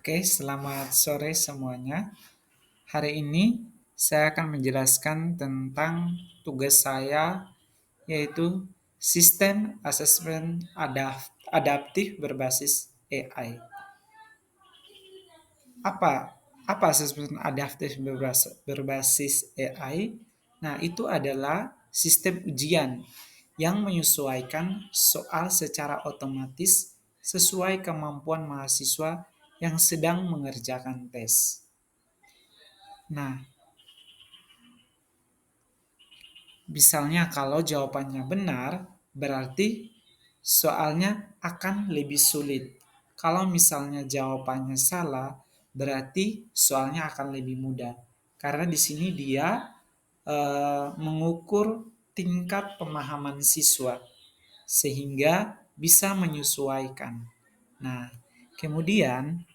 Oke, selamat sore semuanya. Hari ini saya akan menjelaskan tentang tugas saya, yaitu sistem asesmen adaptif berbasis AI. Apa apa asesmen adaptif berbasis AI? Nah, itu adalah sistem ujian yang menyesuaikan soal secara otomatis sesuai kemampuan mahasiswa yang sedang mengerjakan tes. Nah, misalnya kalau jawabannya benar, berarti soalnya akan lebih sulit. Kalau misalnya jawabannya salah, berarti soalnya akan lebih mudah. Karena di sini dia mengukur tingkat pemahaman siswa sehingga bisa menyesuaikan. Nah, kemudian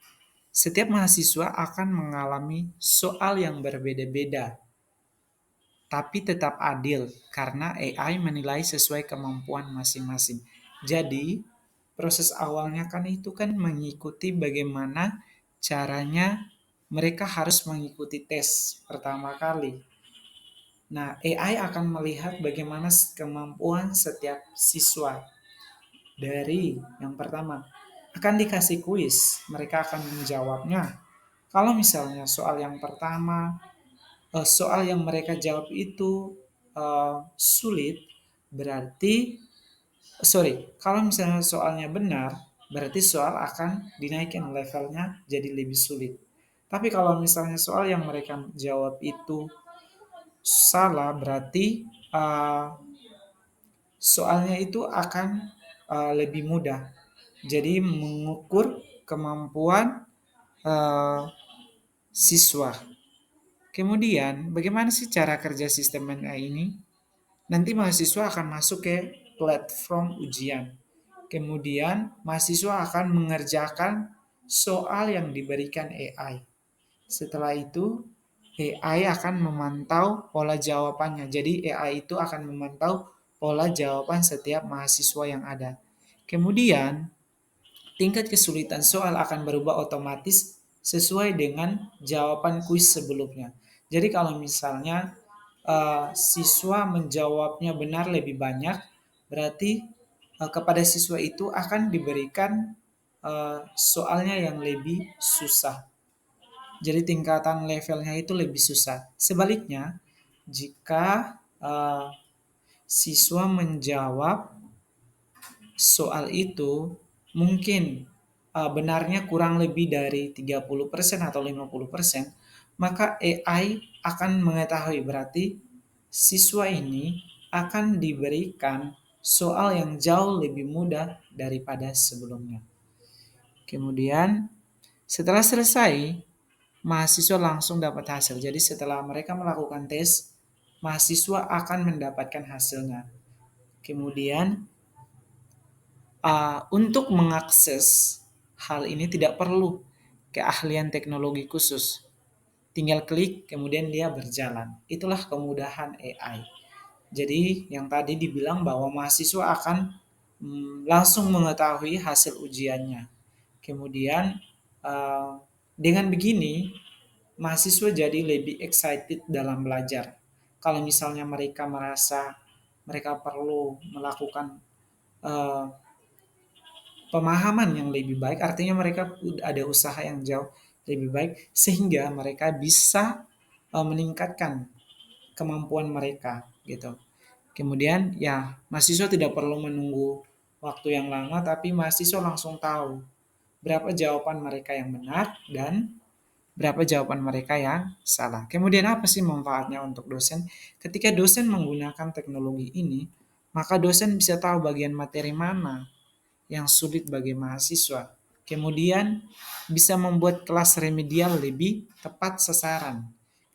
setiap mahasiswa akan mengalami soal yang berbeda-beda tapi tetap adil karena AI menilai sesuai kemampuan masing-masing. Jadi, proses awalnya kan itu kan mengikuti bagaimana caranya mereka harus mengikuti tes pertama kali. Nah, AI akan melihat bagaimana kemampuan setiap siswa. Dari yang pertama, akan dikasih kuis, mereka akan menjawabnya. Kalau misalnya soal yang pertama soal yang mereka jawab itu sulit, berarti kalau misalnya soalnya benar, berarti soal akan dinaikkan levelnya jadi lebih sulit. Tapi kalau misalnya soal yang mereka jawab itu salah, berarti soalnya itu akan lebih mudah. Jadi mengukur kemampuan uh, siswa. Kemudian, bagaimana sih cara kerja sistem AI ini? Nanti mahasiswa akan masuk ke platform ujian. Kemudian, mahasiswa akan mengerjakan soal yang diberikan AI. Setelah itu, AI akan memantau pola jawabannya. Jadi, AI itu akan memantau pola jawaban setiap mahasiswa yang ada. Kemudian, tingkat kesulitan soal akan berubah otomatis sesuai dengan jawaban kuis sebelumnya. Jadi kalau misalnya siswa menjawabnya benar lebih banyak, berarti kepada siswa itu akan diberikan soalnya yang lebih susah. Jadi tingkatan levelnya itu lebih susah. Sebaliknya, jika siswa menjawab soal itu mungkin benarnya kurang lebih dari 30% atau 50%, maka AI akan mengetahui berarti siswa ini akan diberikan soal yang jauh lebih mudah daripada sebelumnya. Kemudian setelah selesai, mahasiswa langsung dapat hasil. Jadi setelah mereka melakukan tes, mahasiswa akan mendapatkan hasilnya. Kemudian untuk mengakses hal ini tidak perlu keahlian teknologi khusus. Tinggal klik, kemudian dia berjalan. Itulah kemudahan AI. Jadi yang tadi dibilang bahwa mahasiswa akan langsung mengetahui hasil ujiannya. Kemudian dengan begini, mahasiswa jadi lebih excited dalam belajar. Kalau misalnya mereka merasa mereka perlu melakukan uh, pemahaman yang lebih baik, artinya mereka ada usaha yang jauh lebih baik sehingga mereka bisa meningkatkan kemampuan mereka gitu. Kemudian ya mahasiswa tidak perlu menunggu waktu yang lama tapi mahasiswa langsung tahu berapa jawaban mereka yang benar dan berapa jawaban mereka yang salah. Kemudian apa sih manfaatnya untuk dosen? Ketika dosen menggunakan teknologi ini, maka dosen bisa tahu bagian materi mana yang sulit bagi mahasiswa. Kemudian bisa membuat kelas remedial lebih tepat sasaran.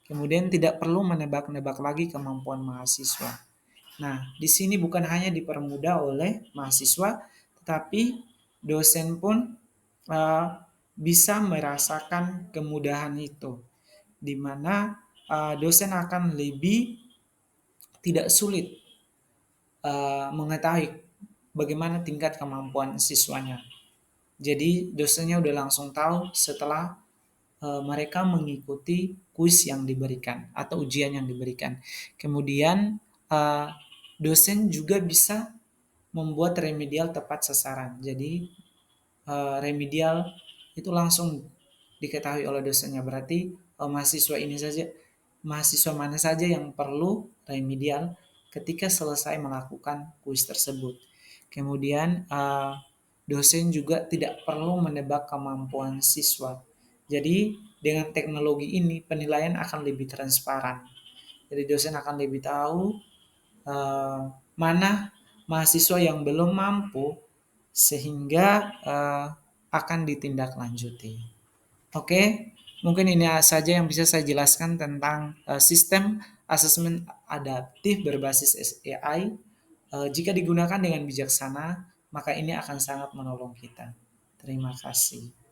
Kemudian tidak perlu menebak-nebak lagi kemampuan mahasiswa. Nah, di sini bukan hanya dipermudah oleh mahasiswa, tetapi dosen pun bisa merasakan kemudahan itu, di mana dosen akan lebih tidak sulit mengetahui bagaimana tingkat kemampuan siswanya. Jadi dosennya udah langsung tahu setelah mereka mengikuti kuis yang diberikan atau ujian yang diberikan. Kemudian eh, dosen juga bisa membuat remedial tepat sasaran. Jadi remedial itu langsung diketahui oleh dosennya. Berarti mahasiswa mana saja yang perlu remedial ketika selesai melakukan kuis tersebut. Kemudian dosen juga tidak perlu menebak kemampuan siswa. Jadi dengan teknologi ini penilaian akan lebih transparan. Jadi dosen akan lebih tahu mana mahasiswa yang belum mampu sehingga akan ditindaklanjuti. Oke, mungkin ini saja yang bisa saya jelaskan tentang sistem asesmen adaptif berbasis AI. Jika digunakan dengan bijaksana, maka ini akan sangat menolong kita. Terima kasih.